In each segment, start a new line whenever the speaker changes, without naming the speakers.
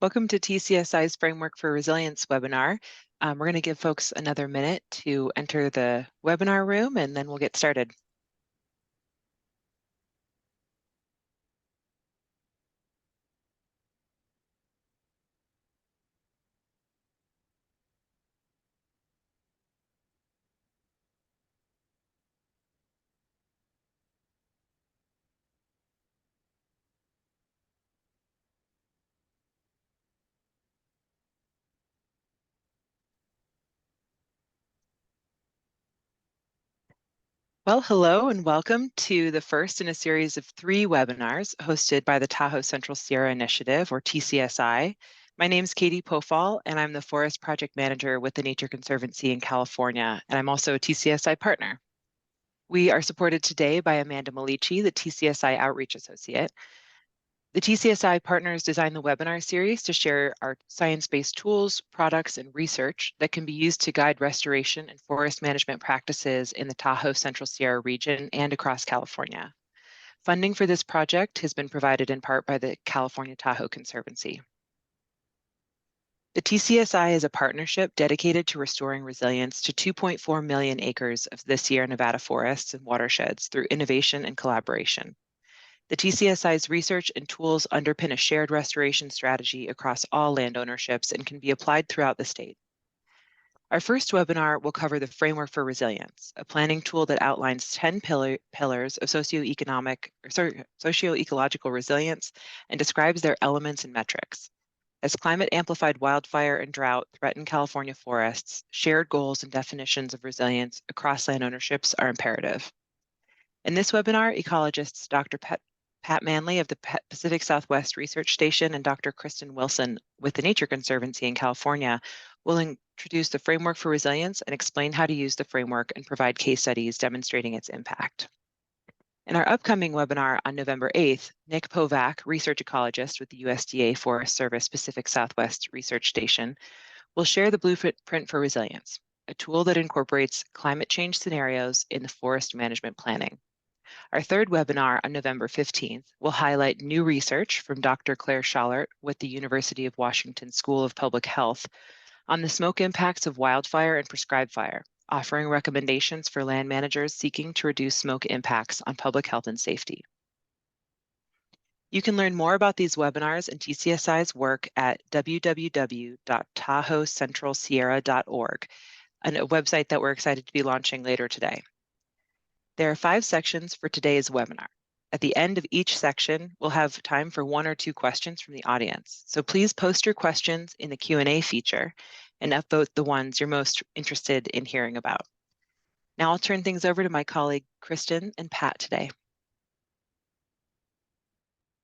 Welcome to TCSI's Framework for Resilience webinar. We're going to give folks another minute to enter the webinar room, and then we'll get started. Well, hello and welcome to the first in a series of 3 webinars hosted by the Tahoe-Central Sierra Initiative, or TCSI. My name is Katie Pofall, and I'm the Forest Project Manager with the Nature Conservancy in California, and I'm also a TCSI partner. We are supported today by Amanda Malici, the TCSI Outreach Associate. The TCSI partners designed the webinar series to share our science-based tools, products, and research that can be used to guide restoration and forest management practices in the Tahoe-Central Sierra region and across California. Funding for this project has been provided in part by the California Tahoe Conservancy. The TCSI is a partnership dedicated to restoring resilience to 2.4 million acres of the Sierra Nevada forests and watersheds through innovation and collaboration. The TCSI's research and tools underpin a shared restoration strategy across all land ownerships and can be applied throughout the state. Our first webinar will cover the Framework for Resilience, a planning tool that outlines 10 pillars of socio-ecological resilience and describes their elements and metrics. As climate-amplified wildfire and drought threaten California forests, shared goals and definitions of resilience across land ownerships are imperative. In this webinar, ecologists Dr. Pat Manley of the Pacific Southwest Research Station and Dr. Kristen Wilson with the Nature Conservancy in California will introduce the Framework for Resilience and explain how to use the framework and provide case studies demonstrating its impact. In our upcoming webinar on November 8th, Nick Povak, research ecologist with the USDA Forest Service Pacific Southwest Research Station, will share the Blueprint for Resilience, a tool that incorporates climate change scenarios in the forest management planning. Our third webinar on November 15th will highlight new research from Dr. Claire Schallert with the University of Washington School of Public Health on the smoke impacts of wildfire and prescribed fire, offering recommendations for land managers seeking to reduce smoke impacts on public health and safety. You can learn more about these webinars and TCSI's work at www.tahoecentralsierra.org, a website that we're excited to be launching later today. There are 5 sections for today's webinar. At the end of each section, we'll have time for 1 or 2 questions from the audience. So please post your questions in the Q&A feature and upvote the ones you're most interested in hearing about. Now I'll turn things over to my colleague, Kristen and Pat today.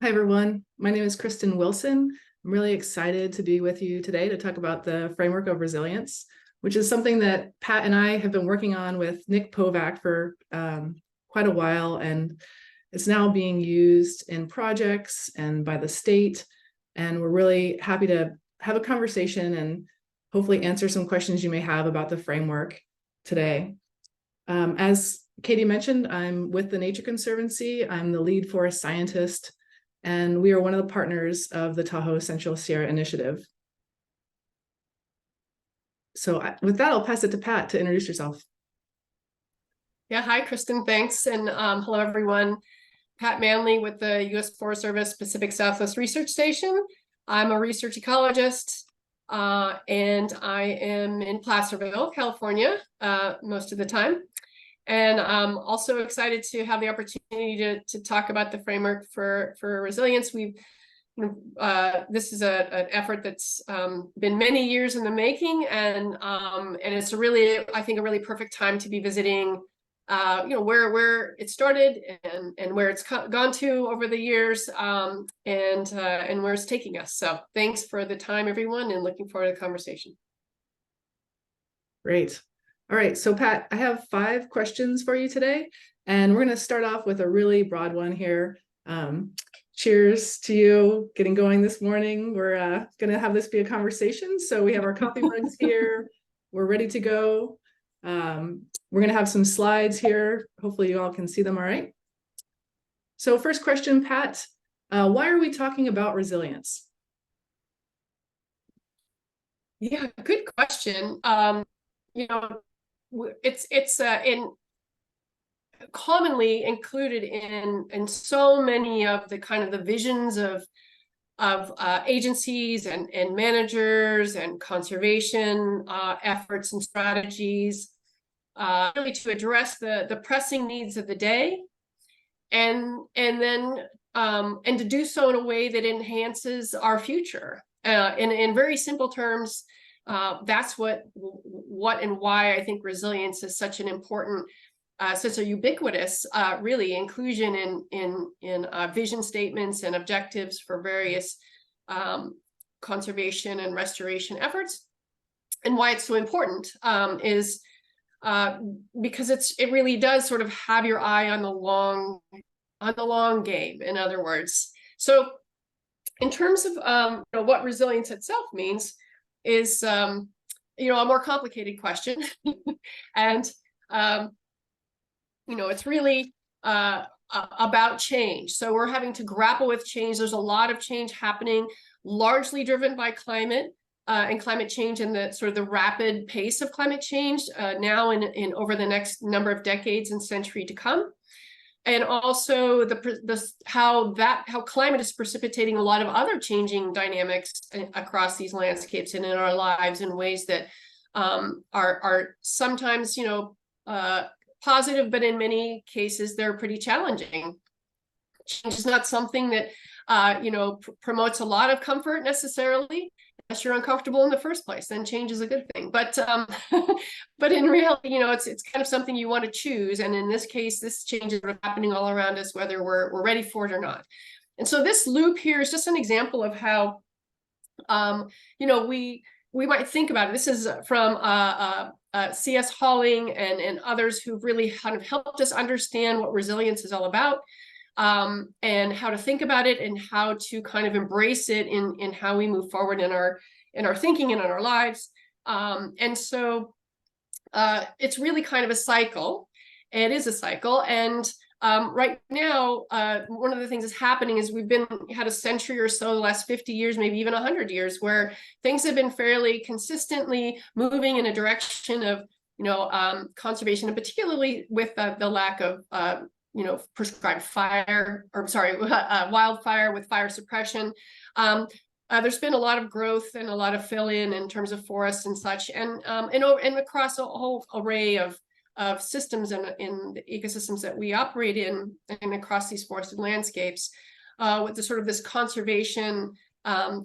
Hi, everyone. My name is Kristen Wilson. I'm really excited to be with you today to talk about the Framework of Resilience, which is something that Pat and I have been working on with Nick Povak for quite a while, and it's now being used in projects and by the state, and we're really happy to have a conversation and hopefully answer some questions you may have about the framework today. As Katie mentioned, I'm with the Nature Conservancy. I'm the lead forest scientist, and we are one of the partners of the Tahoe-Central Sierra Initiative. So with that, I'll pass it to Pat to introduce yourself.
Yeah, hi, Kristen, thanks. And hello, everyone. Pat Manley with the U.S. Forest Service Pacific Southwest Research Station. I'm a research ecologist, and I am in Placerville, California, most of the time. And I'm also excited to have the opportunity to talk about the framework for resilience. This is an effort that's been many years in the making, and it's I think a really perfect time to be visiting where it started and where it's gone to over the years, and where it's taking us. So thanks for the time, everyone, and looking forward to the conversation.
Great. All right, so Pat, I have 5 questions for you today, and we're going to start off with a really broad one here. Cheers to you getting going this morning. We're going to have this be a conversation. So we have our coffee mugs here. We're ready to go. We're going to have some slides here. Hopefully you all can see them all right. So first question, Pat, why are we talking about resilience?
Yeah, good question. You know, it's commonly included in so many of the kind of the visions of agencies and managers and conservation efforts and strategies, really to address the pressing needs of the day, and then and to do so in a way that enhances our future. In very simple terms, that's what and why I think resilience is such an important, such a ubiquitous, really inclusion in vision statements and objectives for various conservation and restoration efforts. And why it's so important is because it really does sort of have your eye on the long game, in other words. So in terms of you know, what resilience itself means is you know, a more complicated question. And you know, it's really about change. So we're having to grapple with change. There's a lot of change happening, largely driven by climate and climate change, and the sort of the rapid pace of climate change now and over the next number of decades and century to come. And also how climate is precipitating a lot of other changing dynamics across these landscapes and in our lives in ways that are sometimes, you know, positive, but in many cases they're pretty challenging. Change is not something that you know, promotes a lot of comfort necessarily. Unless you're uncomfortable in the first place, then change is a good thing. But but in reality, you know, it's kind of something you want to choose. And in this case, this change is sort of happening all around us, whether we're ready for it or not. And so this loop here is just an example of how you know, we might think about it. This is from C.S. Halling and others who've really kind of helped us understand what resilience is all about, and how to think about it and how to kind of embrace it in how we move forward in our thinking and in our lives. And so it's really kind of a cycle. It is a cycle. And right now, one of the things that's happening is we've had a century or so, the last 50 years, maybe even 100 years, where things have been fairly consistently moving in a direction of, you know, conservation, and particularly with the lack of you know, prescribed wildfire with fire suppression. There's been a lot of growth and a lot of fill-in terms of forests and such, and across a whole array of systems in the ecosystems that we operate in and across these forested landscapes, with the sort of this conservation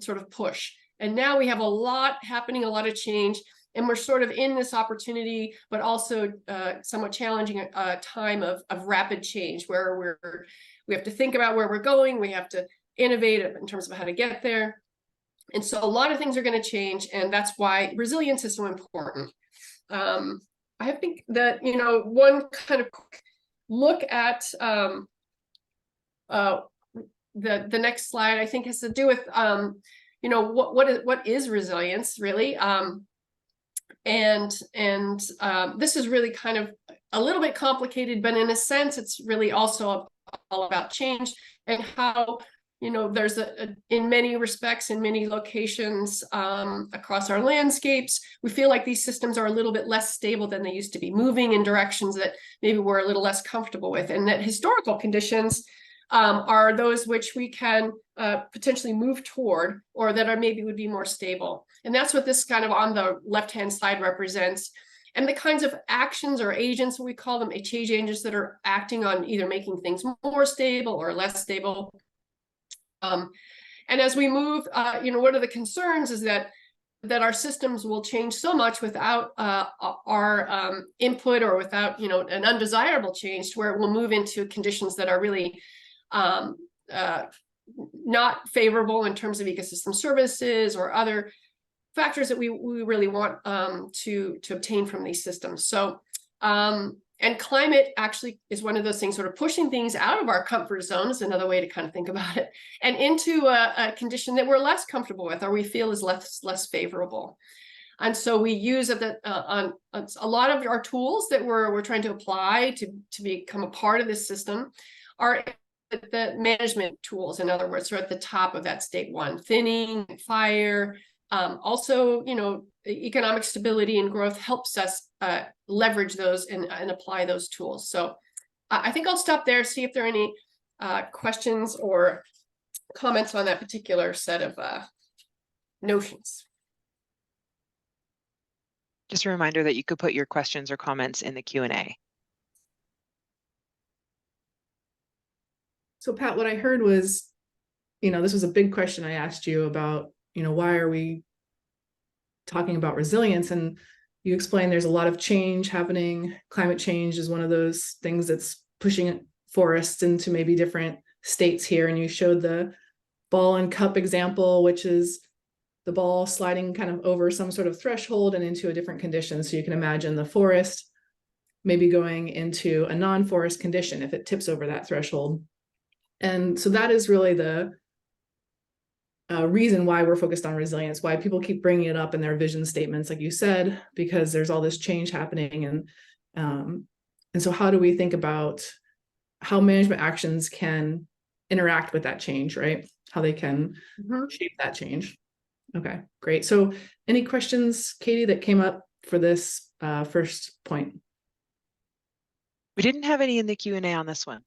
sort of push. And now we have a lot happening, a lot of change. And we're sort of in this opportunity, but also somewhat challenging time of rapid change, where we have to think about where we're going. We have to innovate in terms of how to get there. And so a lot of things are going to change. And that's why resilience is so important. I think that, you know, one kind of look at the next slide, I think, has to do with, you know, what is resilience really? And this is really kind of a little bit complicated, but in a sense, it's really also all about change and how, you know, there's in many respects, in many locations across our landscapes, we feel like these systems are a little bit less stable than they used to be, moving in directions that maybe we're a little less comfortable with, and that historical conditions are those which we can potentially move toward, or that are maybe would be more stable. And that's what this kind of on the left-hand side represents. And the kinds of actions or agents, we call them change agents, that are acting on either making things more stable or less stable. And as we move, you know, one of the concerns is that our systems will change so much without our input, or without, you know, an undesirable change, to where it will move into conditions that are really not favorable in terms of ecosystem services or other factors that we really want to obtain from these systems. So and climate actually is one of those things, sort of pushing things out of our comfort zone, is another way to kind of think about it, and into a condition that we're less comfortable with, or we feel is less favorable. And so we use on a lot of our tools that we're trying to apply to become a part of this system are the management tools. In other words, are at the top of that state one: thinning, fire, Also, economic stability and growth helps us leverage those and apply those tools. So I think I'll stop there, see if there are any questions or comments on that particular set of notions.
Just a reminder that you could put your questions or comments in the Q&A.
So Pat, what I heard was, this was a big question I asked you about, why are we talking about resilience? And you explained there's a lot of change happening. Climate change is one of those things that's pushing forests into maybe different states here. And you showed the ball and cup example, which is the ball sliding kind of over some sort of threshold and into a different condition. So you can imagine the forest maybe going into a non-forest condition if it tips over that threshold. And so that is really the reason why we're focused on resilience, why people keep bringing it up in their vision statements, like you said, because there's all this change happening. And so how do we think about how management actions can interact with that change, right? How they can shape that change. Okay, great. So any questions, Katie, that came up for this first point?
We didn't have any in the Q&A on this one.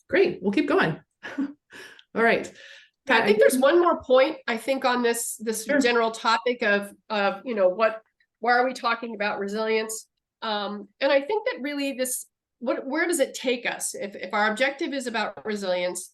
Great, we'll keep going. All right.
Pat, I think there's one more point, I think, on this
Sure.
general topic of why are we talking about resilience? And I think that really where does it take us? If our objective is about resilience,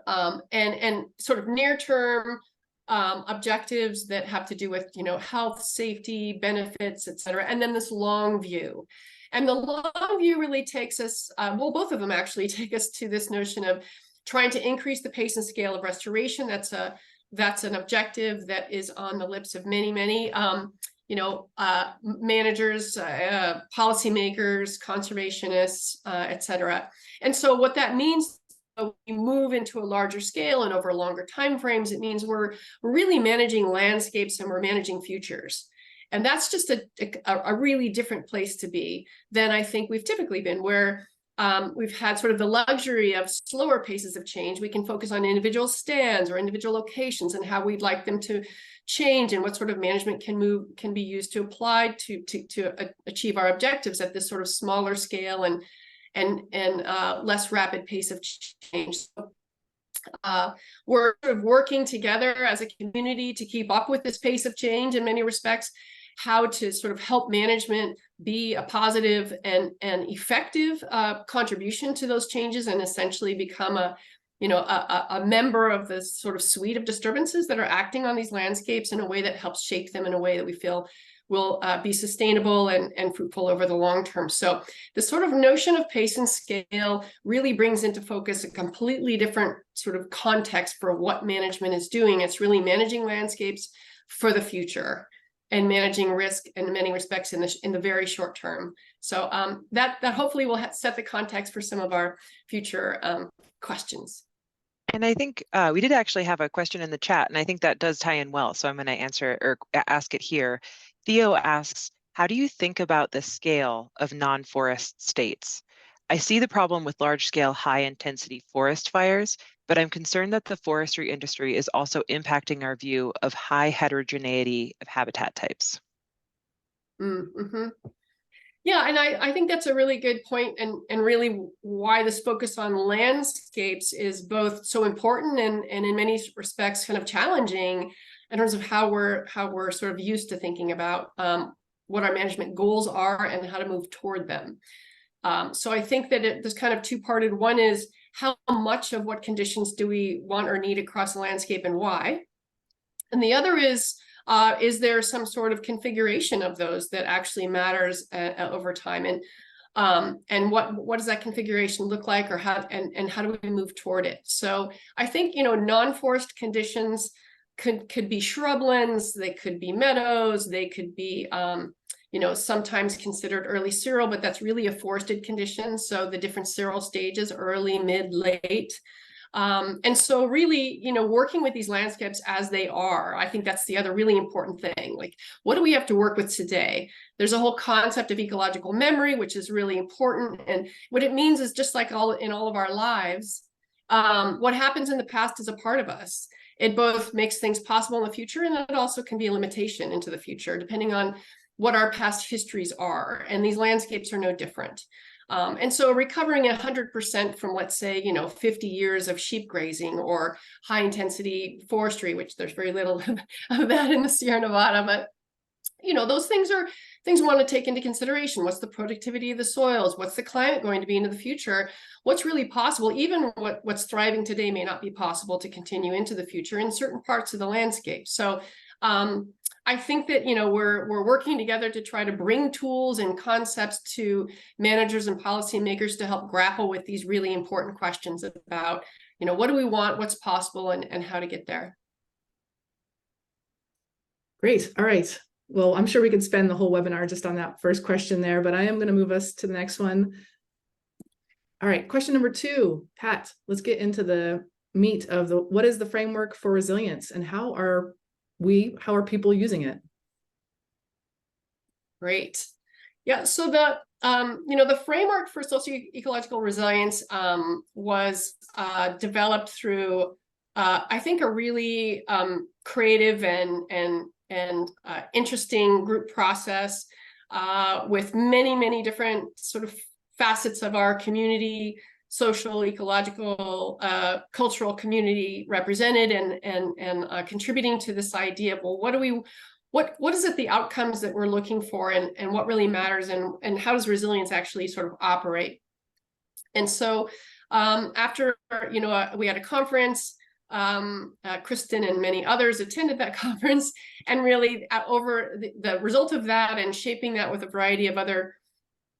and sort of near-term objectives that have to do with, health, safety, benefits, et cetera, and then this long view. And the long view really takes us, both of them actually take us to this notion of trying to increase the pace and scale of restoration. That's an objective that is on the lips of many managers, policymakers, conservationists, et cetera. And so what that means, we move into a larger scale and over longer timeframes, it means we're really managing landscapes and we're managing futures. And that's just a really different place to be than I think we've typically been, where we've had sort of the luxury of slower paces of change. We can focus on individual stands or individual locations and how we'd like them to change and what sort of management can be used to apply to achieve our objectives at this sort of smaller scale and less rapid pace of change. We're sort of working together as a community to keep up with this pace of change in many respects, how to sort of help management be a positive and effective contribution to those changes and essentially become a member of this sort of suite of disturbances that are acting on these landscapes in a way that helps shape them in a way that we feel will be sustainable and fruitful over the long term. So the sort of notion of pace and scale really brings into focus a completely different sort of context for what management is doing. It's really managing landscapes for the future and managing risk in many respects in the very short term. So that hopefully will set the context for some of our future questions.
And I think we did actually have a question in the chat, and I think that does tie in well. So I'm going to answer or ask it here. Theo asks, how do you think about the scale of non-forest states? I see the problem with large-scale, high-intensity forest fires, but I'm concerned that the forestry industry is also impacting our view of high heterogeneity of habitat types.
Mm-hmm. Yeah, and I think that's a really good point, and really why this focus on landscapes is both so important and in many respects kind of challenging in terms of how we're sort of used to thinking about what our management goals are and how to move toward them. So I think that there's kind of two-parted. One is how much of what conditions do we want or need across the landscape and why? And the other is there some sort of configuration of those that actually matters over time? And what does that configuration look like, or how do we move toward it? So I think, non-forest conditions could be shrublands, they could be meadows, they could be sometimes considered early cereal, but that's really a forested condition. So the different cereal stages, early, mid, late. And so really, working with these landscapes as they are, I think that's the other really important thing. Like, what do we have to work with today? There's a whole concept of ecological memory, which is really important. And what it means is just like in all of our lives, what happens in the past is a part of us. it both makes things possible in the future, and it also can be a limitation into the future, depending on what our past histories are. And these landscapes are no different. And so recovering 100% from, let's say, 50 years of sheep grazing or high intensity forestry, which there's very little of that in the Sierra Nevada, but those things are things we want to take into consideration. What's the productivity of the soils? What's the climate going to be into the future? What's really possible? Even what's thriving today may not be possible to continue into the future in certain parts of the landscape. So I think that we're working together to try to bring tools and concepts to managers and policymakers to help grapple with these really important questions about what do we want, what's possible, and how to get there.
Great. All right. Well, I'm sure we could spend the whole webinar just on that first question there, but I am going to move us to the next one. All right, question number 2, Pat, let's get into the meat of what is the framework for resilience, and how are people using it?
Great. Yeah, so the framework for socio-ecological resilience was developed through I think a really creative and interesting group process with many different sort of facets of our community, social, ecological, cultural community represented, and contributing to this idea of, well, what is it, the outcomes that we're looking for, and what really matters, and how does resilience actually sort of operate? And so after we had a conference, Kristen and many others attended that conference, and really over the result of that and shaping that with a variety of other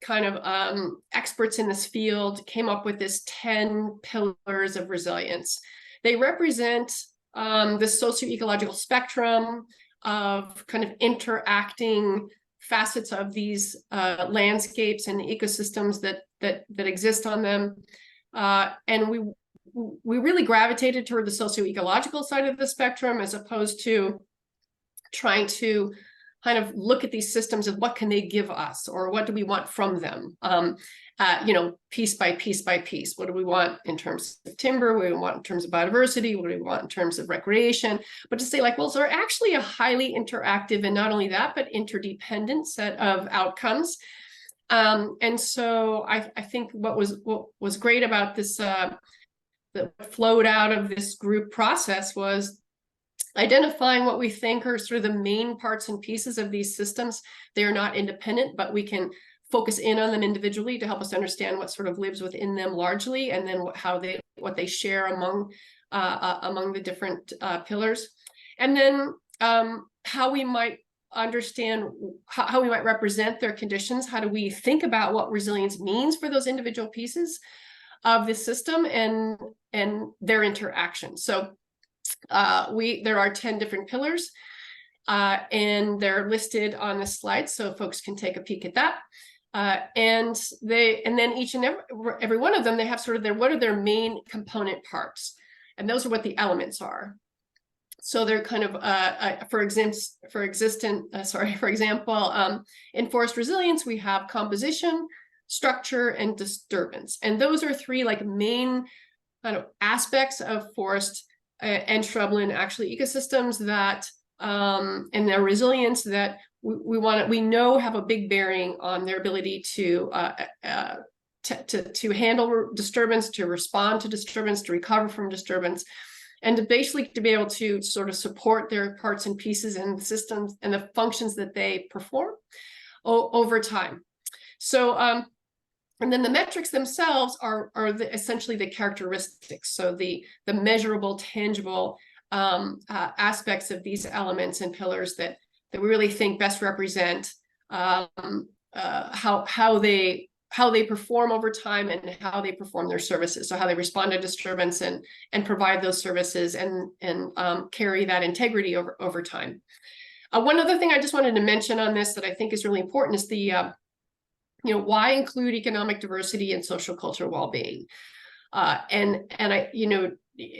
kind of experts in this field, came up with this 10 pillars of resilience. They represent the socio-ecological spectrum of kind of interacting facets of these landscapes and the ecosystems that exist on them. And we really gravitated toward the socio-ecological side of the spectrum, as opposed to trying to kind of look at these systems of what can they give us, or what do we want from them, piece by piece by piece. What do we want in terms of timber? What do we want in terms of biodiversity? What do we want in terms of recreation? But to say, like, well, so they're actually a highly interactive, and not only that, but interdependent set of outcomes. And so I think what was great about this, that flowed out of this group process, was identifying what we think are sort of the main parts and pieces of these systems. They are not independent, but we can focus in on them individually to help us understand what sort of lives within them largely, and then what they share among the different pillars, and then how we might understand how we might represent their conditions. How do we think about what resilience means for those individual pieces of the system and their interaction? So there are 10 different pillars, and they're listed on this slide, so folks can take a peek at that. And then each and every one of them, they have sort of what are their main component parts, and those are what the elements are. So they're kind of for example, in forest resilience, we have composition, structure, and disturbance, and those are 3 like main kind of aspects of forest and shrubland actually ecosystems that and their resilience that we know have a big bearing on their ability to handle disturbance, to respond to disturbance, to recover from disturbance, and to basically to be able to sort of support their parts and pieces and systems and the functions that they perform over time. So and then the metrics themselves are essentially the characteristics, so the measurable, tangible aspects of these elements and pillars that we really think best represent how they perform over time, and how they perform their services. So how they respond to disturbance and provide those services and carry that integrity over time. One other thing I just wanted to mention on this that I think is really important is the why include economic diversity and social cultural well-being? And I,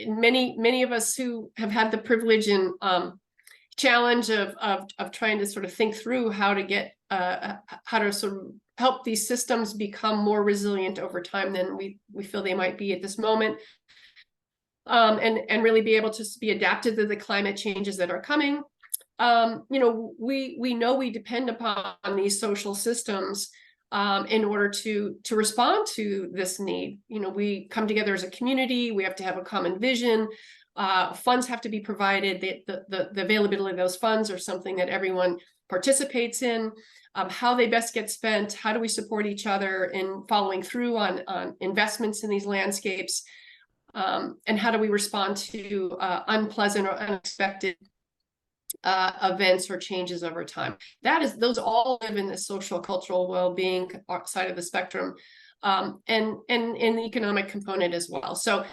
many of us who have had the privilege and challenge of trying to sort of think through how to get how to sort of help these systems become more resilient over time than we feel they might be at this moment. and really be able to be adapted to the climate changes that are coming. We know we depend upon these social systems in order to respond to this need. We come together as a community. We have to have a common vision. Funds have to be provided. The availability of those funds are something that everyone participates in. How they best get spent, how do we support each other in following through on investments in these landscapes, and how do we respond to unpleasant or unexpected events or changes over time. Those all live in the social cultural well-being side of the spectrum, and the economic component as well. So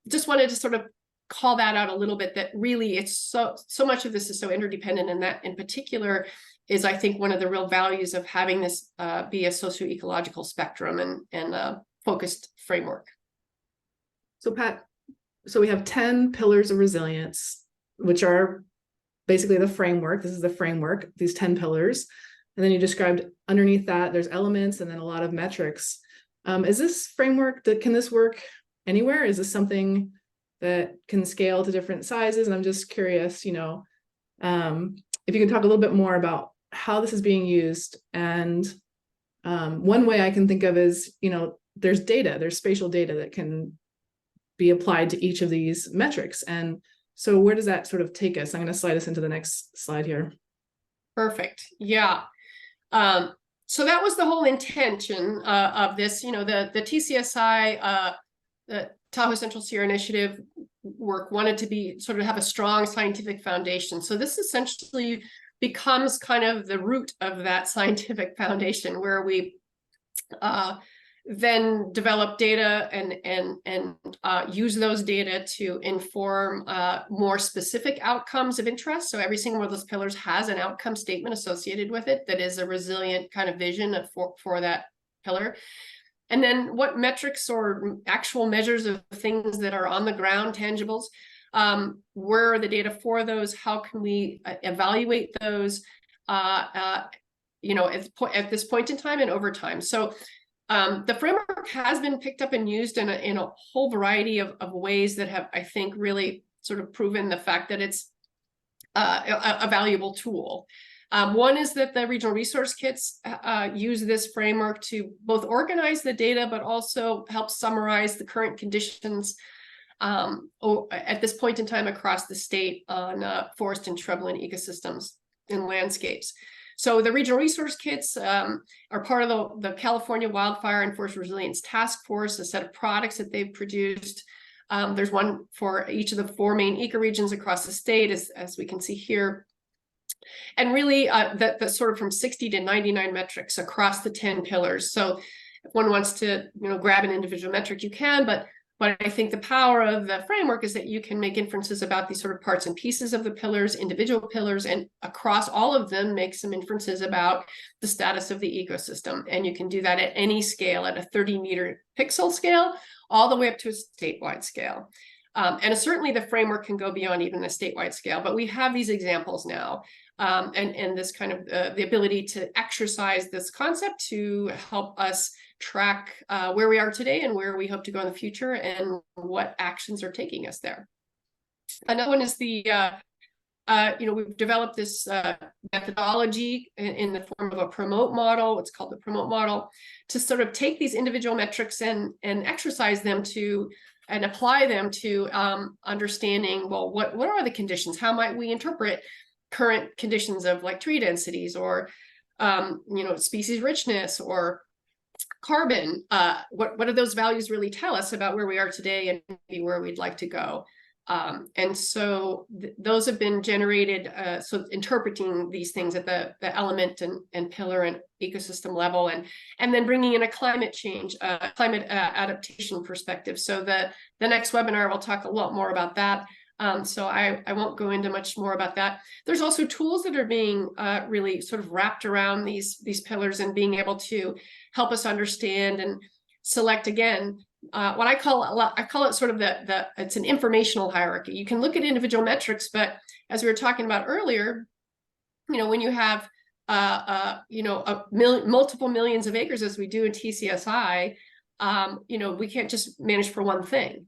just wanted to sort of call that out a little bit, that really it's so much of this is so interdependent, and that in particular is, I think, one of the real values of having this be a socio-ecological spectrum and a focused framework.
So Pat, so we have 10 pillars of resilience, which are basically the framework. This is the framework, these 10 pillars. And then you described underneath that, there's elements and then a lot of metrics. Is this framework, can this work anywhere? Is this something that can scale to different sizes? And I'm just curious, if you can talk a little bit more about how this is being used. And one way I can think of is, there's spatial data that can be applied to each of these metrics. And so where does that sort of take us? I'm going to slide us into the next slide here.
Perfect. Yeah. So that was the whole intention of this. The TCSI, the Tahoe-Central Sierra Initiative work wanted to be sort of have a strong scientific foundation. So this essentially becomes kind of the root of that scientific foundation, where we then develop data and use those data to inform more specific outcomes of interest. So every single one of those pillars has an outcome statement associated with it that is a resilient kind of vision for that pillar. And then what metrics or actual measures of things that are on the ground, tangibles, where are the data for those? How can we evaluate those, at this point in time and over time? So the framework has been picked up and used in a whole variety of ways that have, I think, really sort of proven the fact that it's a valuable tool. One is that the regional resource kits use this framework to both organize the data, but also help summarize the current conditions at this point in time across the state on forest and shrubland ecosystems and landscapes. So the regional resource kits are part of the California Wildfire and Forest Resilience Task Force, a set of products that they've produced. There's one for each of the 4 main ecoregions across the state, as we can see here. And really, the sort of from 60 to 99 metrics across the 10 pillars. So if one wants to, grab an individual metric, you can, but I think the power of the framework is that you can make inferences about these sort of parts and pieces of the pillars, individual pillars, and across all of them make some inferences about the status of the ecosystem. And you can do that at any scale, at a 30-meter pixel scale, all the way up to a statewide scale. And certainly the framework can go beyond even the statewide scale, but we have these examples now. And this kind of the ability to exercise this concept to help us track where we are today and where we hope to go in the future and what actions are taking us there. Another one is the, we've developed this methodology in the form of a promote model. It's called the promote model, to sort of take these individual metrics and exercise them and apply them to understanding, well, what are the conditions? How might we interpret current conditions of like tree densities or, species richness or carbon? What do those values really tell us about where we are today and maybe where we'd like to go? And so those have been generated, so interpreting these things at the element and pillar and ecosystem level, and then bringing in a climate change, climate adaptation perspective. So the next webinar, we'll talk a lot more about that. So I won't go into much more about that. There's also tools that are being really sort of wrapped around these pillars and being able to help us understand and select, again, what I call it sort of it's an informational hierarchy. You can look at individual metrics, but as we were talking about earlier, when you have multiple millions of acres, as we do in TCSI, we can't just manage for one thing.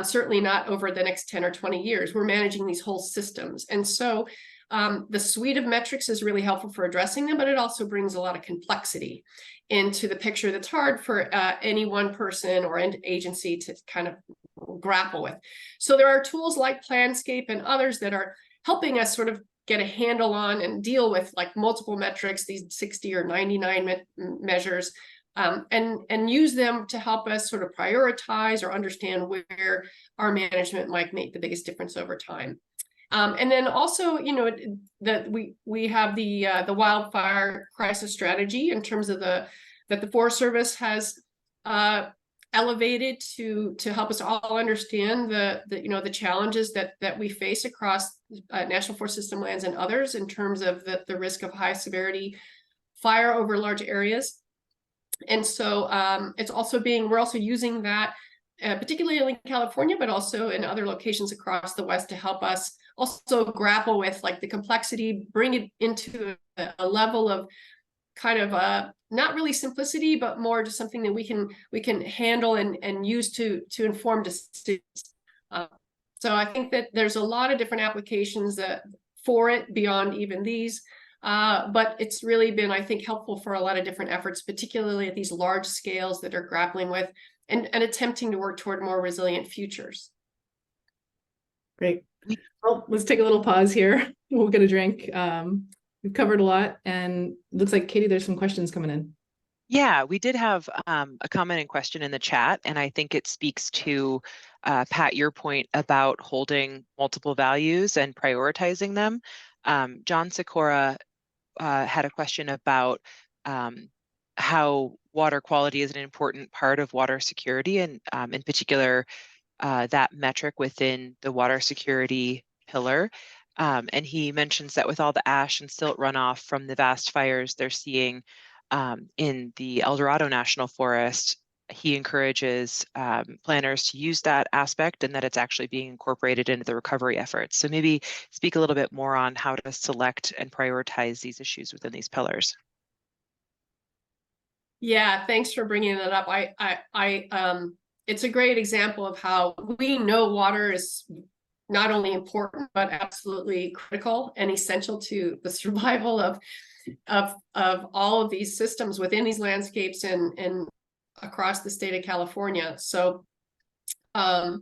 Certainly not over the next 10 or 20 years. We're managing these whole systems. And so the suite of metrics is really helpful for addressing them, but it also brings a lot of complexity into the picture that's hard for any one person or an agency to kind of grapple with. So there are tools like Planscape and others that are helping us sort of get a handle on and deal with like multiple metrics, these 60 or 99 measures, and use them to help us sort of prioritize or understand where our management might make the biggest difference over time. And then also, that we have the wildfire crisis strategy in terms of that the Forest Service has elevated to help us all understand the challenges that we face across National Forest System lands and others in terms of the risk of high severity fire over large areas. And so we're also using that particularly in California, but also in other locations across the West to help us also grapple with like the complexity, bring it into a level of kind of not really simplicity, but more just something that we can handle and use to inform decisions. So I think that there's a lot of different applications for it beyond even these. But it's really been, I think, helpful for a lot of different efforts, particularly at these large scales that are grappling with and attempting to work toward more resilient futures.
Great. Well, let's take a little pause here. We'll get a drink. We've covered a lot, and it looks like, Katie, there's some questions coming in.
Yeah, we did have a comment and question in the chat, and I think it speaks to, Pat, your point about holding multiple values and prioritizing them. John Sikora had a question about how water quality is an important part of water security, and in particular, that metric within the water security pillar. And he mentions that with all the ash and silt runoff from the vast fires they're seeing in the El Dorado National Forest, he encourages planners to use that aspect and that it's actually being incorporated into the recovery efforts. So maybe speak a little bit more on how to select and prioritize these issues within these pillars.
Yeah, thanks for bringing that up. It's a great example of how we know water is not only important, but absolutely critical and essential to the survival of all of these systems within these landscapes and across the state of California. So, I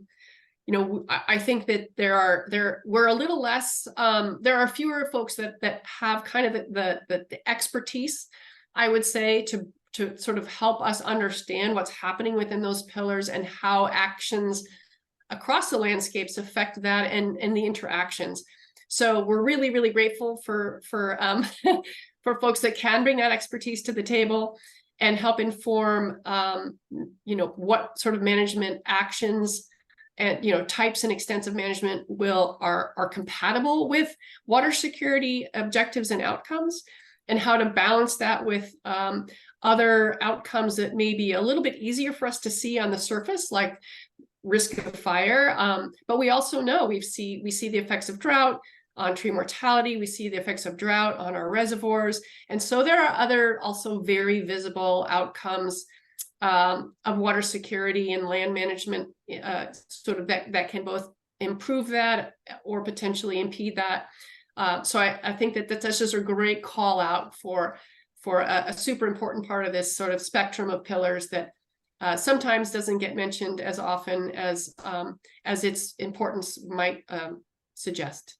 think that we're a little less, there are fewer folks that have kind of the expertise, I would say, to sort of help us understand what's happening within those pillars and how actions across the landscapes affect that and the interactions. So we're really, really grateful for for folks that can bring that expertise to the table and help inform, what sort of management actions and types and extensive management are compatible with water security objectives and outcomes, and how to balance that with other outcomes that may be a little bit easier for us to see on the surface, like risk of fire. But we also know we see the effects of drought on tree mortality. We see the effects of drought on our reservoirs. And so there are other also very visible outcomes of water security and land management, sort of that can both improve that or potentially impede that. So I think that's just a great call out for a super important part of this sort of spectrum of pillars that sometimes doesn't get mentioned as often as its importance might suggest.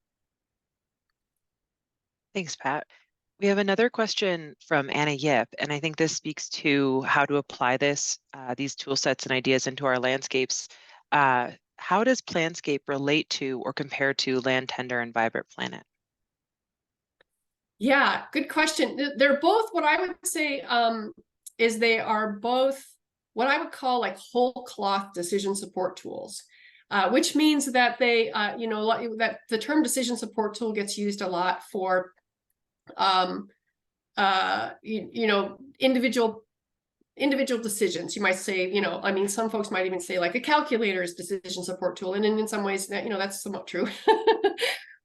Thanks, Pat. We have another question from Anna Yip, and I think this speaks to how to apply these tool sets and ideas into our landscapes. How does Planscape relate to or compare to Land Tender and Vibrant Planet?
Yeah, good question. They're both what I would say is they are both what I would call like whole cloth decision support tools, which means that they, that the term decision support tool gets used a lot for, individual decisions. You might say, some folks might even say like a calculator is decision support tool, and in some ways that that's somewhat true.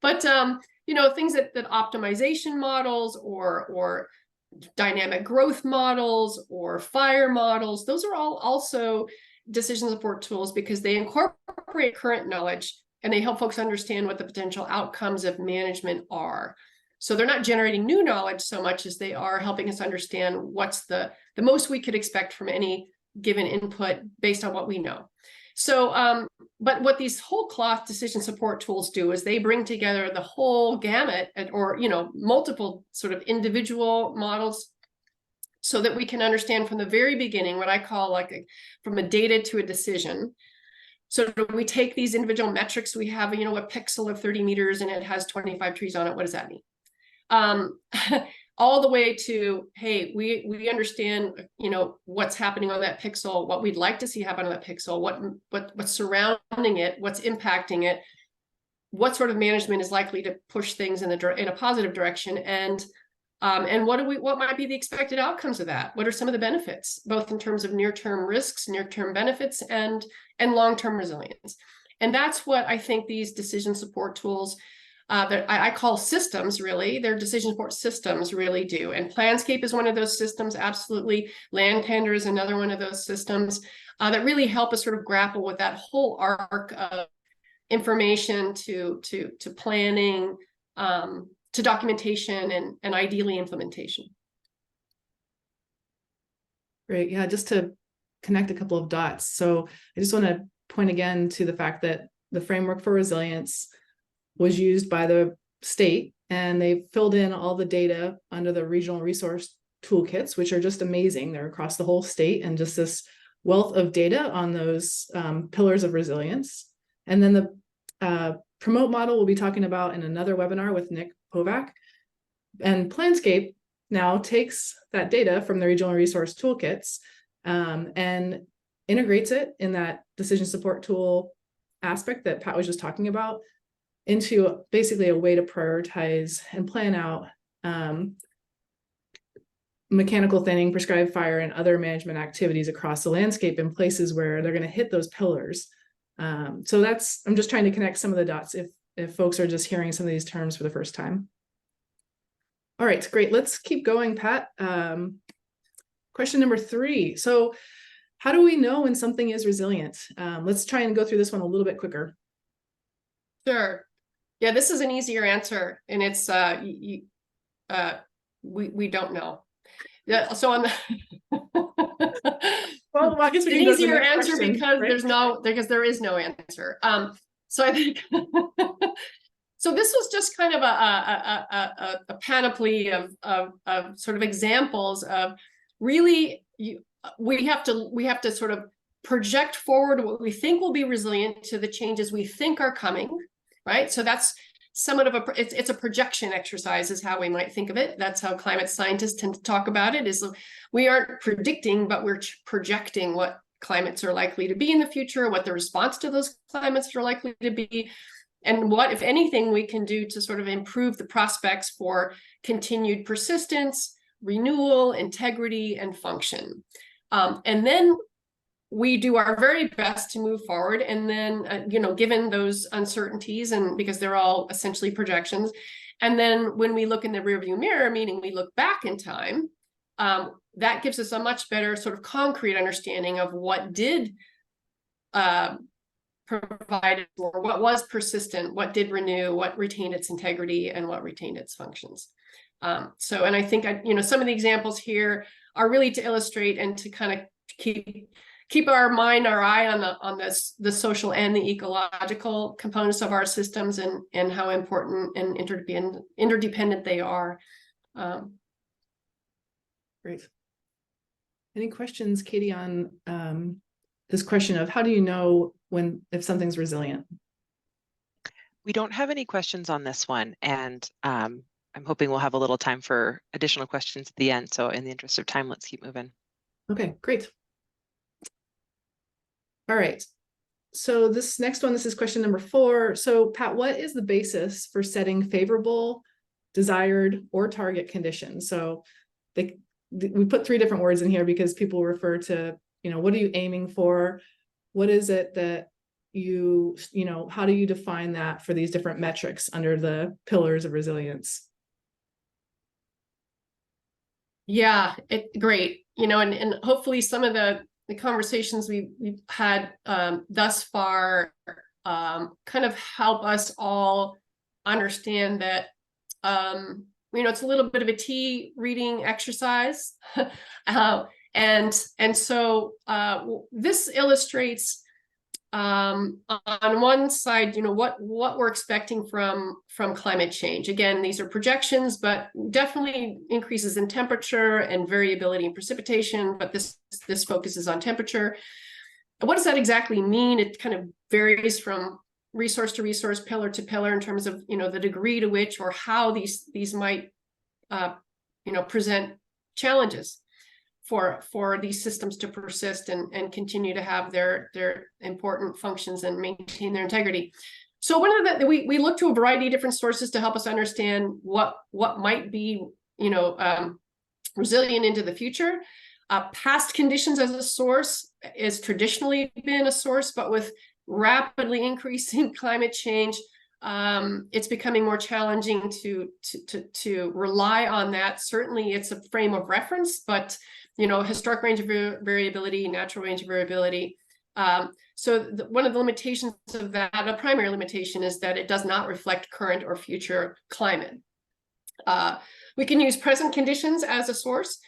But things that optimization models or dynamic growth models or fire models. Those are all also decision support tools because they incorporate current knowledge and they help folks understand what the potential outcomes of management are. So they're not generating new knowledge so much as they are helping us understand what's the most we could expect from any given input based on what we know. So, but what these whole cloth decision support tools do is they bring together the whole gamut or, multiple sort of individual models so that we can understand from the very beginning what I call from a data to a decision. So we take these individual metrics we have, a pixel of 30 meters and it has 25 trees on it. What does that mean? All the way to, hey, we understand, what's happening on that pixel, what we'd like to see happen on that pixel, what's surrounding it, what's impacting it, what sort of management is likely to push things in a positive direction, and what might be the expected outcomes of that? What are some of the benefits, both in terms of near-term risks, near-term benefits, and long-term resilience? And that's what I think these decision support tools that I call systems, really, they're decision support systems really do. And Planscape is one of those systems, absolutely. Landtender is another one of those systems that really help us sort of grapple with that whole arc of information to planning, to documentation, and ideally implementation.
Great. Yeah, just to connect a couple of dots. So I just want to point again to the fact that the framework for resilience was used by the state, and they filled in all the data under the regional resource toolkits, which are just amazing. They're across the whole state, and just this wealth of data on those pillars of resilience. And then the promote model we'll be talking about in another webinar with Nick Povak. And Planscape now takes that data from the regional resource toolkits and integrates it in that decision support tool aspect that Pat was just talking about into basically a way to prioritize and plan out mechanical thinning, prescribed fire, and other management activities across the landscape in places where they're going to hit those pillars. So I'm just trying to connect some of the dots if folks are just hearing some of these terms for the first time. All right, great. Let's keep going, Pat. Question number 3. So how do we know when something is resilient? Let's try and go through this one a little bit quicker.
Sure. Yeah, this is an easier answer, and it's we don't know. Yeah, so on the
well, I guess we can
an
go to the
easier
next
answer
question,
because
right?
there is no answer. So I think so this was just kind of a panoply of sort of examples of really we have to sort of project forward what we think will be resilient to the changes we think are coming, right? So that's somewhat of it's a projection exercise is how we might think of it. That's how climate scientists tend to talk about it, is we aren't predicting, but we're projecting what climates are likely to be in the future, what the response to those climates are likely to be, and what, if anything, we can do to sort of improve the prospects for continued persistence, renewal, integrity, and function. And then we do our very best to move forward. And then, given those uncertainties, and because they're all essentially projections, and then when we look in the rearview mirror, meaning we look back in time, that gives us a much better sort of concrete understanding of what did provide, or what was persistent, what did renew, what retained its integrity, and what retained its functions. And I think, some of the examples here are really to illustrate and to kind of keep our eye on the social and the ecological components of our systems, and how important and interdependent they are.
Great. Any questions, Katie, on this question of how do you know if something's resilient?
We don't have any questions on this one, and I'm hoping we'll have a little time for additional questions at the end. So in the interest of time, let's keep moving.
Okay, great. All right. So this next one, this is question number 4. So Pat, what is the basis for setting favorable, desired, or target conditions? So we put 3 different words in here because people refer to, what are you aiming for? What is it that how do you define that for these different metrics under the pillars of resilience?
Yeah, great. And hopefully some of the conversations we've had thus far kind of help us all understand that it's a little bit of a tea reading exercise. And so this illustrates on one side, what we're expecting from climate change. Again, these are projections, but definitely increases in temperature and variability in precipitation. But this focuses on temperature. What does that exactly mean? It kind of varies from resource to resource, pillar to pillar, in terms of the degree to which or how these might present challenges for these systems to persist and continue to have their important functions and maintain their integrity. So one of the we look to a variety of different sources to help us understand what might be resilient into the future. Past conditions as a source is traditionally been a source, but with rapidly increasing climate change, it's becoming more challenging to rely on that. Certainly, it's a frame of reference, but historic range of variability, natural range of variability. So one of the limitations of that, a primary limitation, is that it does not reflect current or future climate. We can use present conditions as a source.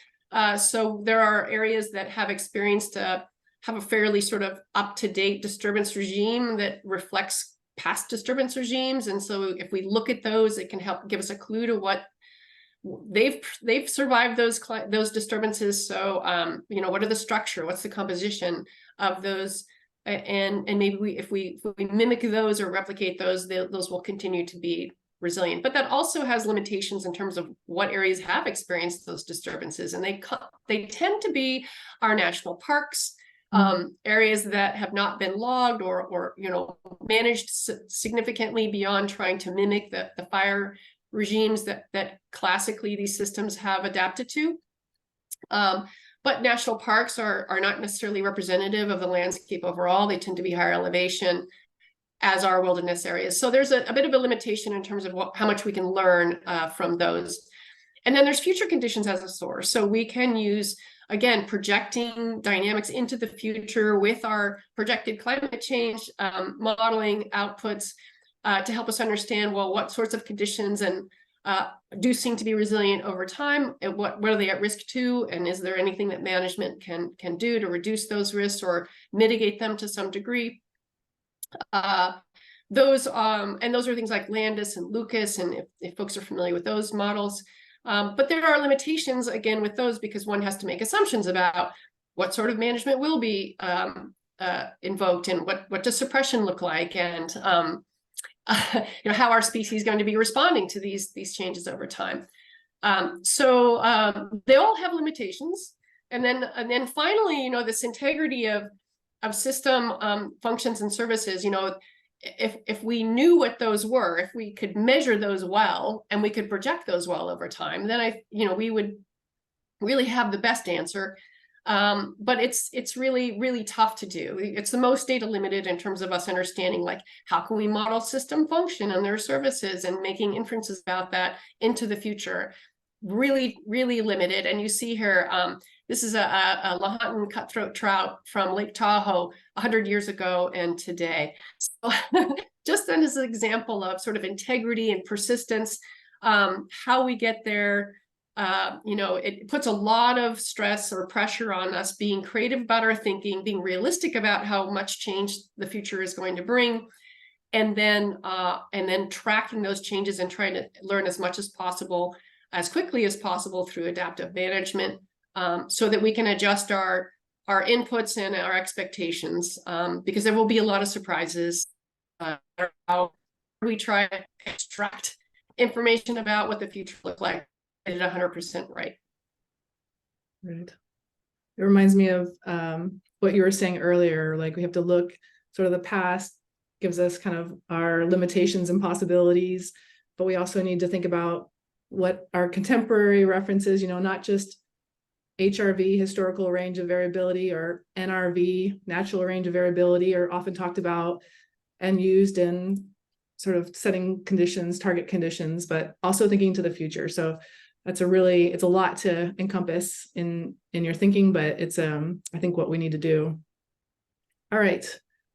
So there are areas that have experienced have a fairly sort of up-to-date disturbance regime that reflects past disturbance regimes. And so if we look at those, it can help give us a clue to what they've survived those disturbances. So what are the structure, what's the composition of those, and maybe if we mimic those or replicate those, those will continue to be resilient. But that also has limitations in terms of what areas have experienced those disturbances, and they tend to be our national parks, areas that have not been logged or managed significantly beyond trying to mimic the fire regimes that classically these systems have adapted to. But national parks are not necessarily representative of the landscape overall. They tend to be higher elevation, as are wilderness areas. So there's a bit of a limitation in terms of how much we can learn from those. And then there's future conditions as a source. So we can use, again, projecting dynamics into the future with our projected climate change modeling outputs to help us understand, well, what sorts of conditions and do seem to be resilient over time, and what are they at risk to, and is there anything that management can do to reduce those risks or mitigate them to some degree. Those are things like Landis and Lucas, and if folks are familiar with those models. But there are limitations, again, with those, because one has to make assumptions about what sort of management will be invoked, and what does suppression look like, and how our species is going to be responding to these changes over time. So they all have limitations. And then finally, this integrity of system functions and services, if we knew what those were, if we could measure those well, and we could project those well over time, then we would really have the best answer. But it's really, really tough to do. It's the most data limited in terms of us understanding, like, how can we model system function and their services and making inferences about that into the future. Really, really limited. And you see here, this is a Lahontan cutthroat trout from Lake Tahoe 100 years ago and today. So just then as an example of sort of integrity and persistence, how we get there. It puts a lot of stress or pressure on us being creative about our thinking, being realistic about how much change the future is going to bring, and then tracking those changes and trying to learn as much as possible, as quickly as possible through adaptive management, so that we can adjust our inputs and our expectations, because there will be a lot of surprises. How we try to extract information about what the future looks like. At 100% right.
Right. It reminds me of what you were saying earlier, like we have to look, sort of the past gives us kind of our limitations and possibilities, but we also need to think about what our contemporary references, not just HRV, historical range of variability, or NRV, natural range of variability, are often talked about and used in sort of setting conditions, target conditions, but also thinking to the future. So it's a lot to encompass in your thinking, but it's I think what we need to do. All right,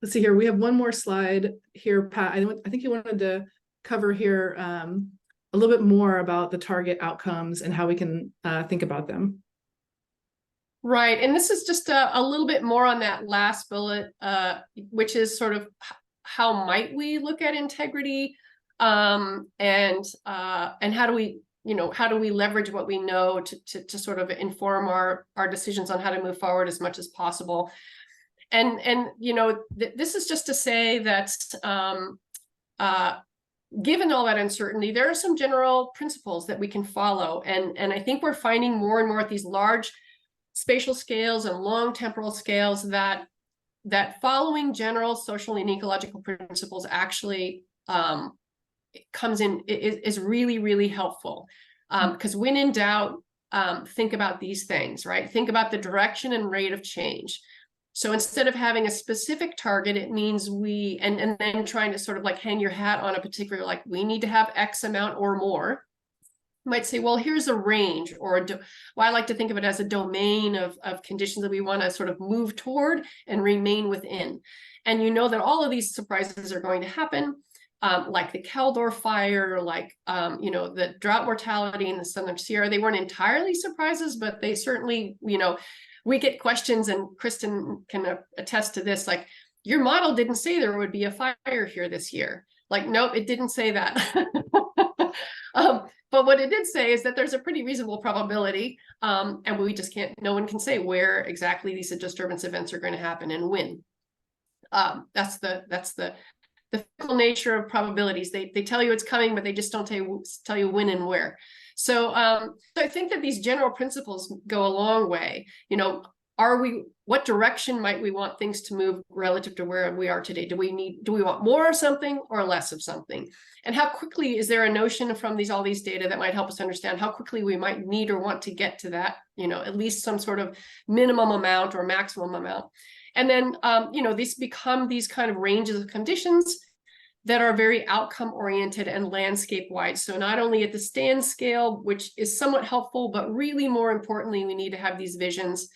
let's see here. We have one more slide here, Pat. I think you wanted to cover here a little bit more about the target outcomes and how we can think about them.
Right, and this is just a little bit more on that last bullet, which is sort of how might we look at integrity, and how do we, how do we leverage what we know to sort of inform our decisions on how to move forward as much as possible. And this is just to say that given all that uncertainty, there are some general principles that we can follow, and I think we're finding more and more at these large spatial scales and long temporal scales that following general social and ecological principles actually comes in is really, really helpful. Because when in doubt, think about these things, right? Think about the direction and rate of change. So instead of having a specific target, it means and then trying to sort of like hang your hat on a particular, like we need to have X amount or more. You might say, well, here's a range, or well, I like to think of it as a domain of conditions that we want to sort of move toward and remain within. And you know that all of these surprises are going to happen, like the Caldor fire, like the drought mortality in the Southern Sierra. They weren't entirely surprises, but they certainly, we get questions, and Kristen can attest to this, like, your model didn't say there would be a fire here this year. Like, nope, it didn't say that. But what it did say is that there's a pretty reasonable probability, and we just no one can say where exactly these disturbance events are going to happen and when. That's the fickle nature of probabilities. They tell you it's coming, but they just don't tell you when and where. So I think that these general principles go a long way. What direction might we want things to move relative to where we are today? Do we want more of something or less of something? And how quickly, is there a notion from all these data that might help us understand how quickly we might need or want to get to that, at least some sort of minimum amount or maximum amount. And then, these become these kind of ranges of conditions that are very outcome oriented and landscape wide. So not only at the stand scale, which is somewhat helpful, but really more importantly, we need to have these visions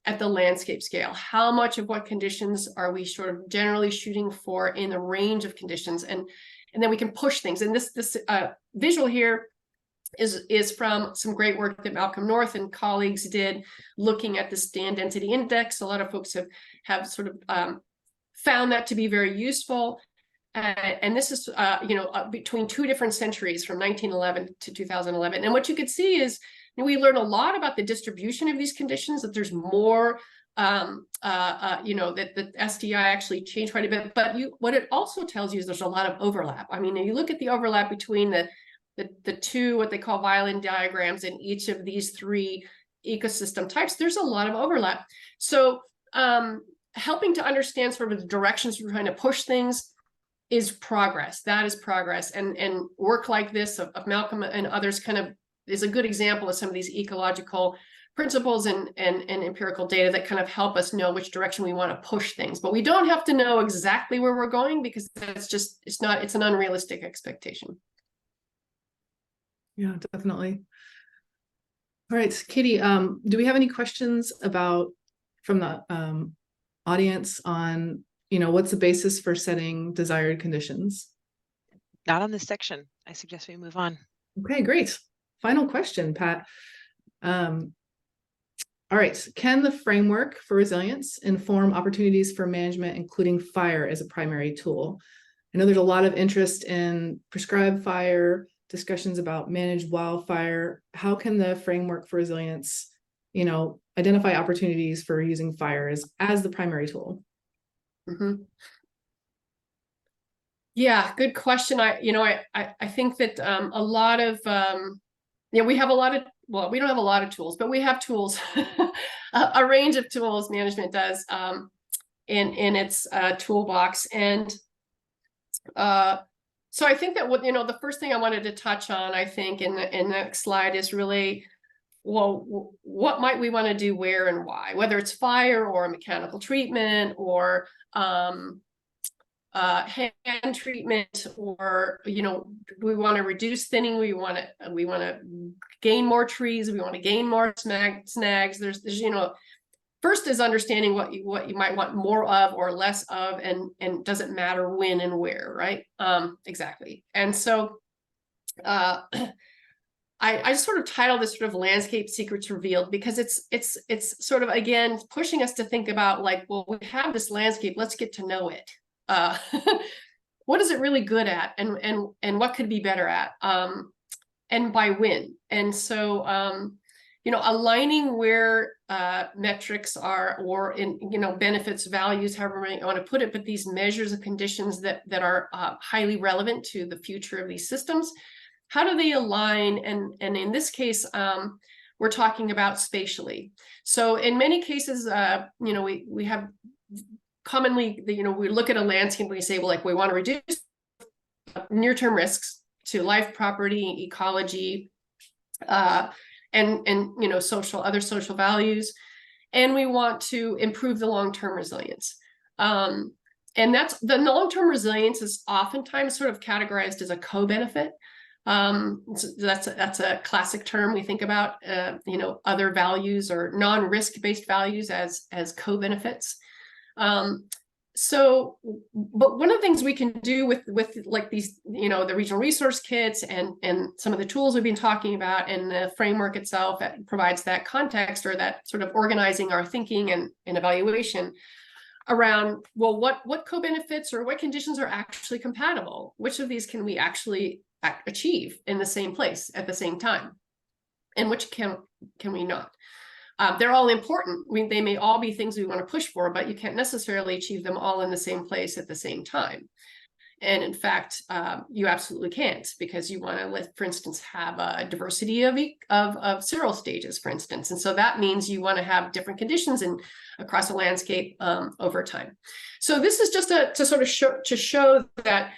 at the landscape scale. How much of what conditions are we sort of generally shooting for in a range of conditions? And then we can push things. And this visual here is from some great work that Malcolm North and colleagues did looking at the stand density index. A lot of folks have sort of found that to be very useful. And this is, between two different centuries from 1911 to 2011. And what you could see is we learn a lot about the distribution of these conditions, that there's more, that the SDI actually changed quite a bit. But what it also tells you is there's a lot of overlap. I mean, you look at the overlap between the two, what they call violin diagrams in each of these three ecosystem types, there's a lot of overlap. So helping to understand sort of the directions we're trying to push things is progress. That is progress. And work like this of Malcolm and others kind of is a good example of some of these ecological principles and empirical data that kind of help us know which direction we want to push things. But we don't have to know exactly where we're going, because it's an unrealistic expectation.
Yeah, definitely. All right, Katie, do we have any questions from the audience on, what's the basis for setting desired conditions?
Not on this section. I suggest we move on.
Okay, great. Final question, Pat. All right, can the framework for resilience inform opportunities for management, including fire as a primary tool? I know there's a lot of interest in prescribed fire, discussions about managed wildfire. How can the framework for resilience, identify opportunities for using fire as the primary tool?
Mm-hmm. Yeah, good question. I think that a lot of we have a lot of, well, we don't have a lot of tools, but we have tools, a range of tools management does in its toolbox. And so I think that the first thing I wanted to touch on, I think in the next slide is really, well, what might we want to do where and why, whether it's fire or mechanical treatment or hand treatment, or, you know, do we want to reduce thinning? We want to gain more trees. We want to gain more snags. There's, you know, first is understanding what you might want more of or less of, and does it matter when and where, right? Exactly. And so I just sort of titled this sort of Landscape Secrets Revealed, because it's sort of, again, pushing us to think about, like, well, we have this landscape, let's get to know it. What is it really good at, and what could be better at, and by when? And so you know, aligning where metrics are, or in, you know, benefits, values, however you want to put it, but these measures of conditions that are highly relevant to the future of these systems. How do they align? And in this case, we're talking about spatially. So in many cases, you know, we have commonly, you know, we look at a landscape, we say, well, like, we want to reduce near-term risks to life, property, ecology, and you know, other social values, and we want to improve the long-term resilience. And that's the long-term resilience is oftentimes sort of categorized as a co-benefit. So that's a classic term. We think about you know, other values or non-risk based values as co-benefits. So, but one of the things we can do with like these, you know, the regional resource kits and some of the tools we've been talking about, and the framework itself that provides that context, or that sort of organizing our thinking and evaluation around, well, what co-benefits or what conditions are actually compatible? Which of these can we actually achieve in the same place at the same time, and which can we not? They're all important. They may all be things we want to push for, but you can't necessarily achieve them all in the same place at the same time. And in fact, you absolutely can't, because you want to, for instance, have a diversity of cereal stages, for instance. And so that means you want to have different conditions across a landscape over time. So this is just to sort of show that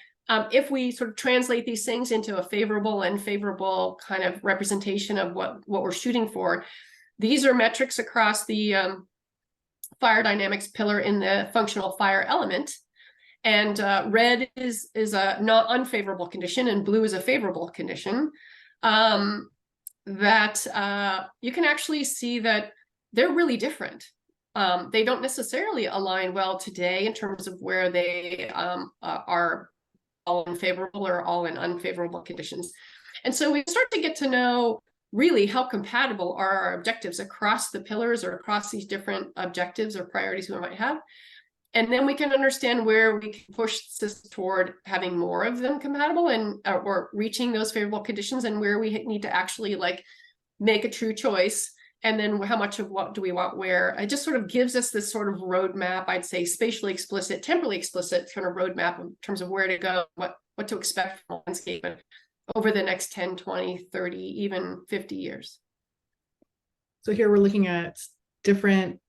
if we sort of translate these things into a favorable and unfavorable kind of representation of what we're shooting for, these are metrics across the fire dynamics pillar in the functional fire element. And red is a not unfavorable condition, and blue is a favorable condition. That you can actually see that they're really different. They don't necessarily align well today in terms of where they are all in favorable or all in unfavorable conditions. And so we start to get to know really how compatible are our objectives across the pillars, or across these different objectives or priorities we might have. And then we can understand where we can push this toward having more of them compatible, and or reaching those favorable conditions, and where we need to actually like make a true choice. And then how much of what do we want where? It just sort of gives us this sort of roadmap, I'd say spatially explicit, temporally explicit kind of roadmap in terms of where to go, what to expect from landscape over the next 10, 20, 30, even 50 years.
So here we're looking at different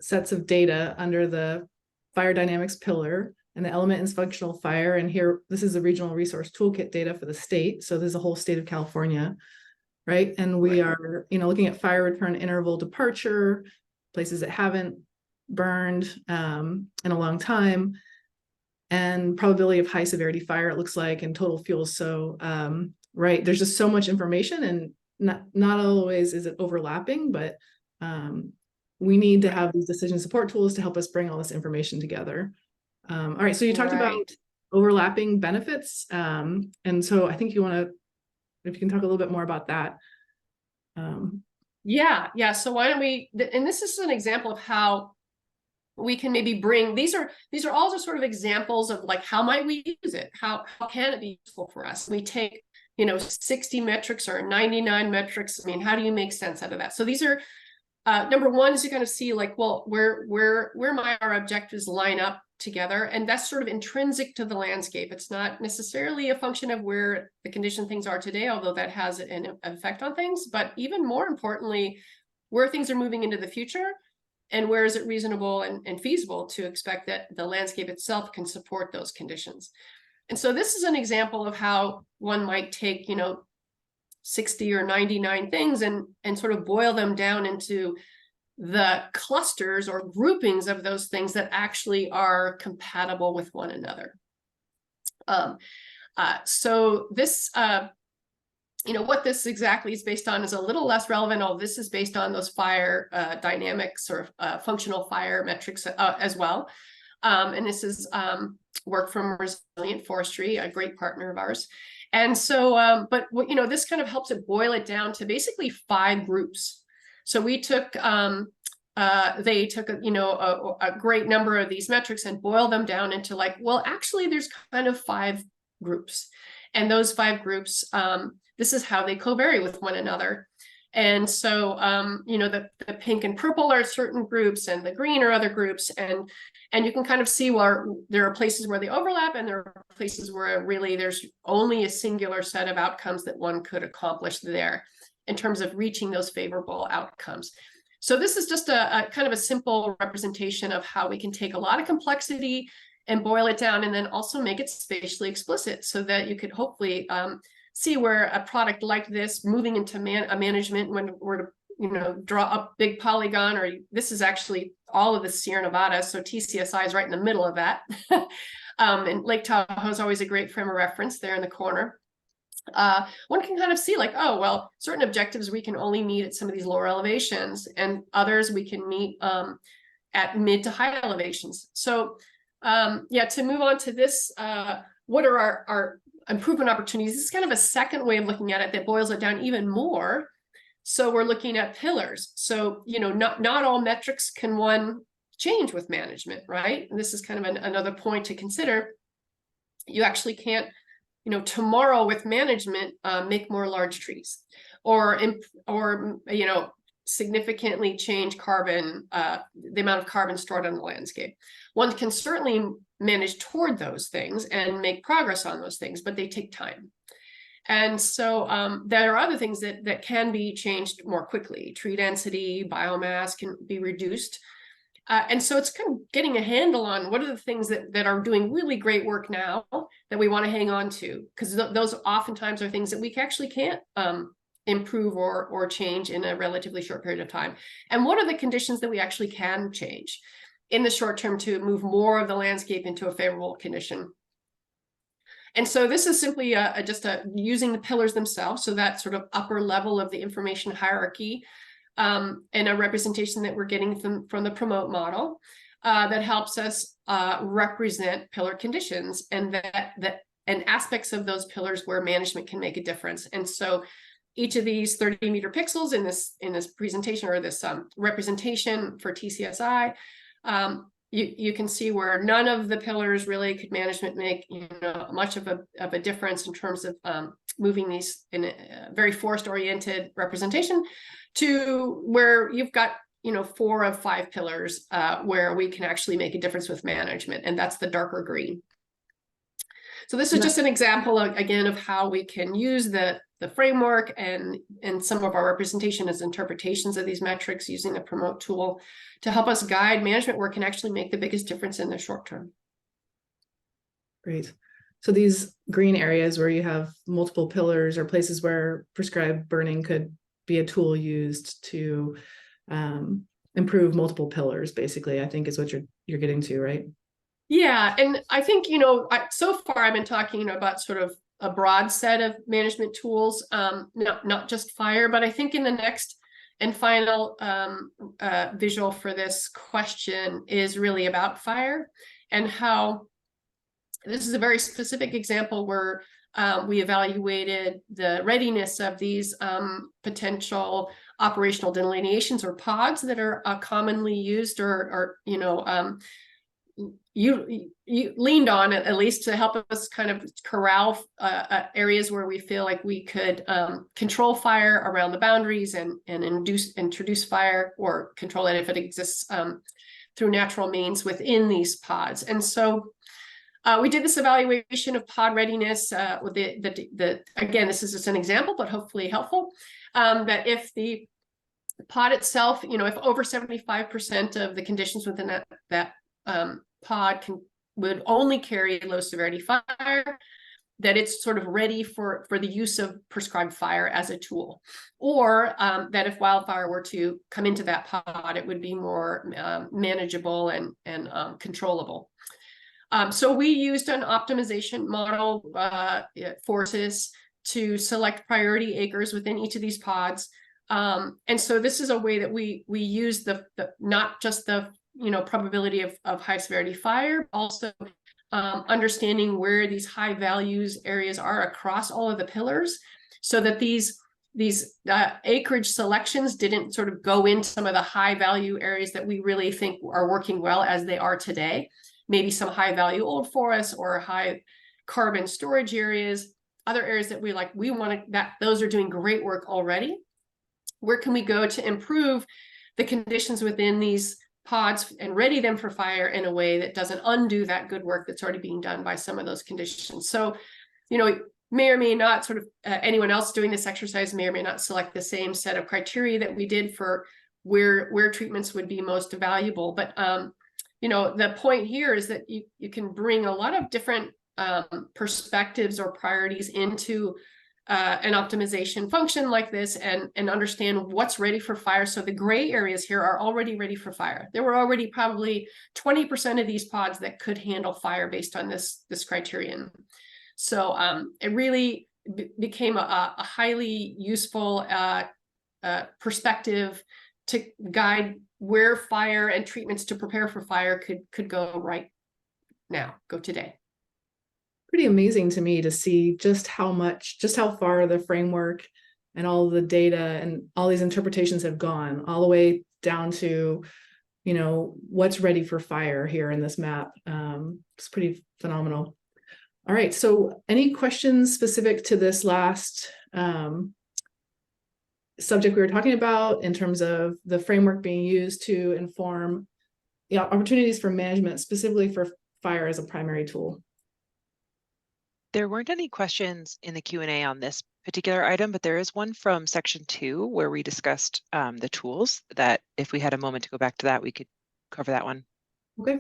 sets of data under the fire dynamics pillar, and the element is functional fire. And here, this is the regional resource toolkit data for the state. So there's a whole state of California, right? And we are, you know, looking at fire return interval departure, places that haven't burned in a long time, and probability of high severity fire, it looks like, and total fuels. So, right, there's just so much information, and not always is it overlapping, but we need to have these decision support tools to help us bring all this information together. All right, so you talked about overlapping benefits. And so I think you want to, if you can talk a little bit more about that.
Yeah. So why don't we, and this is an example of how we can maybe bring, these are all just sort of examples of like, how might we use it? How can it be useful for us? We take, you know, 60 metrics or 99 metrics. I mean, how do you make sense out of that? So these are, number one is to kind of see like, well, where might our objectives line up together? And that's sort of intrinsic to the landscape. It's not necessarily a function of where the condition things are today, although that has an effect on things, but even more importantly, where things are moving into the future, and where is it reasonable and feasible to expect that the landscape itself can support those conditions. And so this is an example of how one might take, you know, 60 or 99 things and sort of boil them down into the clusters or groupings of those things that actually are compatible with one another. So this, what this exactly is based on is a little less relevant. All this is based on those fire dynamics or functional fire metrics as well. And this is work from Resilient Forestry, a great partner of ours. And so, but this kind of helps it boil it down to basically 5 groups. So we took, they took a great number of these metrics and boiled them down into like, well, actually, there's kind of 5 groups, and those 5 groups, this is how they co-vary with one another. And so, the pink and purple are certain groups, and the green are other groups, and you can kind of see where there are places where they overlap, and there are places where really there's only a singular set of outcomes that one could accomplish there in terms of reaching those favorable outcomes. So this is just a kind of a simple representation of how we can take a lot of complexity and boil it down, and then also make it spatially explicit so that you could hopefully see where a product like this moving into a management, when we're to draw up big polygon, or this is actually all of the Sierra Nevada, so TCSI is right in the middle of that. And Lake Tahoe is always a great frame of reference there in the corner. One can kind of see like, oh, well, certain objectives we can only meet at some of these lower elevations, and others we can meet at mid to high elevations. So to move on to this, what are our improvement opportunities? This is kind of a second way of looking at it that boils it down even more. So we're looking at pillars. So, not all metrics can one change with management, right? And this is kind of another point to consider. You actually can't, tomorrow with management, make more large trees or significantly change carbon, the amount of carbon stored on the landscape. One can certainly manage toward those things and make progress on those things, but they take time. And so there are other things that can be changed more quickly. Tree density, biomass can be reduced. And so it's kind of getting a handle on what are the things that are doing really great work now that we want to hang on to, because those oftentimes are things that we actually can't improve or change in a relatively short period of time. And what are the conditions that we actually can change in the short term to move more of the landscape into a favorable condition? And so this is simply just using the pillars themselves, so that sort of upper level of the information hierarchy, and a representation that we're getting from the promote model that helps us represent pillar conditions and and aspects of those pillars where management can make a difference. And so each of these 30-meter pixels in this presentation, or this representation for TCSI, you can see where none of the pillars really could management make much of a difference in terms of moving these in a very forest-oriented representation, to where you've got 4 of 5 pillars where we can actually make a difference with management, and that's the darker green. So this is just an example again of how we can use the framework and some of our representation as interpretations of these metrics using the promote tool to help us guide management where it can actually make the biggest difference in the short term.
Great. So these green areas where you have multiple pillars or places where prescribed burning could be a tool used to improve multiple pillars, basically, I think is what you're getting to, right?
Yeah, and I think, so far I've been talking about sort of a broad set of management tools, not just fire, but I think in the next and final visual for this question is really about fire, and how this is a very specific example where we evaluated the readiness of these potential operational delineations or pods that are commonly used or you leaned on it at least to help us kind of corral areas where we feel like we could control fire around the boundaries and introduce fire or control it if it exists through natural means within these pods. And so we did this evaluation of pod readiness with again, this is just an example, but hopefully helpful, that if the pod itself, if over 75% of the conditions within that pod would only carry low severity fire, that it's sort of ready for the use of prescribed fire as a tool, or that if wildfire were to come into that pod, it would be more manageable and controllable. So we used an optimization model, forces, to select priority acres within each of these pods. And so this is a way that we use the not just the probability of high severity fire, also understanding where these high values areas are across all of the pillars, so that these acreage selections didn't sort of go into some of the high value areas that we really think are working well as they are today. Maybe some high value old forests or high carbon storage areas, other areas that we want to, that those are doing great work already. Where can we go to improve the conditions within these pods and ready them for fire in a way that doesn't undo that good work that's already being done by some of those conditions? So, may or may not sort of anyone else doing this exercise may or may not select the same set of criteria that we did for where treatments would be most valuable. But, the point here is that you can bring a lot of different perspectives or priorities into an optimization function like this, and understand what's ready for fire. So the gray areas here are already ready for fire. There were already probably 20% of these pods that could handle fire based on this criterion. So it really became a highly useful perspective to guide where fire and treatments to prepare for fire could go right now, go today.
Pretty amazing to me to see just how far the framework and all the data and all these interpretations have gone, all the way down to, what's ready for fire here in this map. It's pretty phenomenal. All right, so any questions specific to this last subject we were talking about in terms of the framework being used to inform opportunities for management, specifically for fire as a primary tool?
There weren't any questions in the Q&A on this particular item, but there is one from section 2 where we discussed the tools that, if we had a moment to go back to that, we could cover that one.
Okay.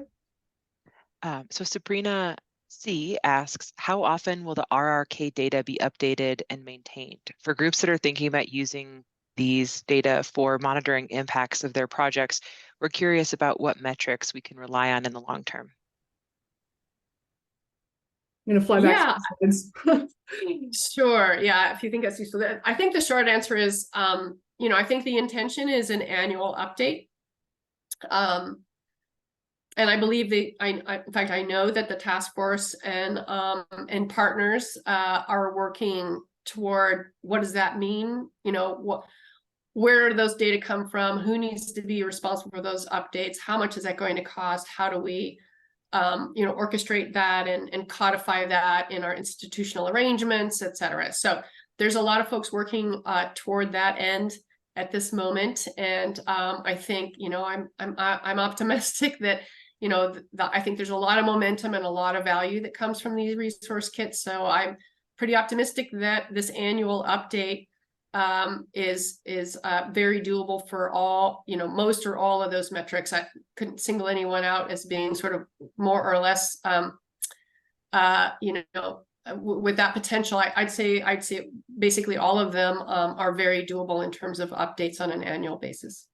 So Sabrina C asks, how often will the RRK data be updated and maintained? For groups that are thinking about using these data for monitoring impacts of their projects, we're curious about what metrics we can rely on in the long term.
I'm going to fly back.
Sure. Yeah. If you think that's useful, I think the short answer is, I think the intention is an annual update. And I believe in fact, I know that the task force and partners are working toward, what does that mean? Where do those data come from? Who needs to be responsible for those updates? How much is that going to cost? How do we orchestrate that and codify that in our institutional arrangements, et cetera. So there's a lot of folks working toward that end at this moment, and I think I'm optimistic that I think there's a lot of momentum and a lot of value that comes from these resource kits. So I'm pretty optimistic that this annual update is very doable for all, most or all of those metrics. I couldn't single anyone out as being sort of more or less, with that potential. I'd say basically all of them are very doable in terms of updates on an annual basis.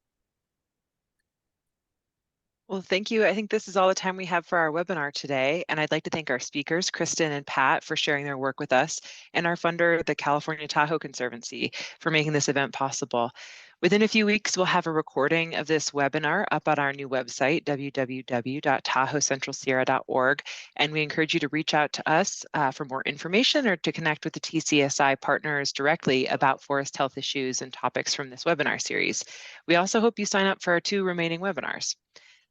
Well, thank you. I think this is all the time we have for our webinar today. And I'd like to thank our speakers, Kristen and Pat, for sharing their work with us, and our funder, the California Tahoe Conservancy, for making this event possible. Within a few weeks, we'll have a recording of this webinar up on our new website, www.tahoe-centralsierra.org. And we encourage you to reach out to us for more information, or to connect with the TCSI partners directly about forest health issues and topics from this webinar series. We also hope you sign up for our 2 remaining webinars.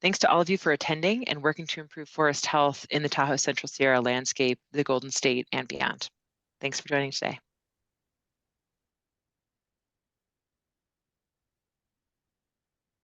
Thanks to all of you for attending and working to improve forest health in the Tahoe-Central Sierra landscape, the Golden State, and beyond. Thanks for joining today.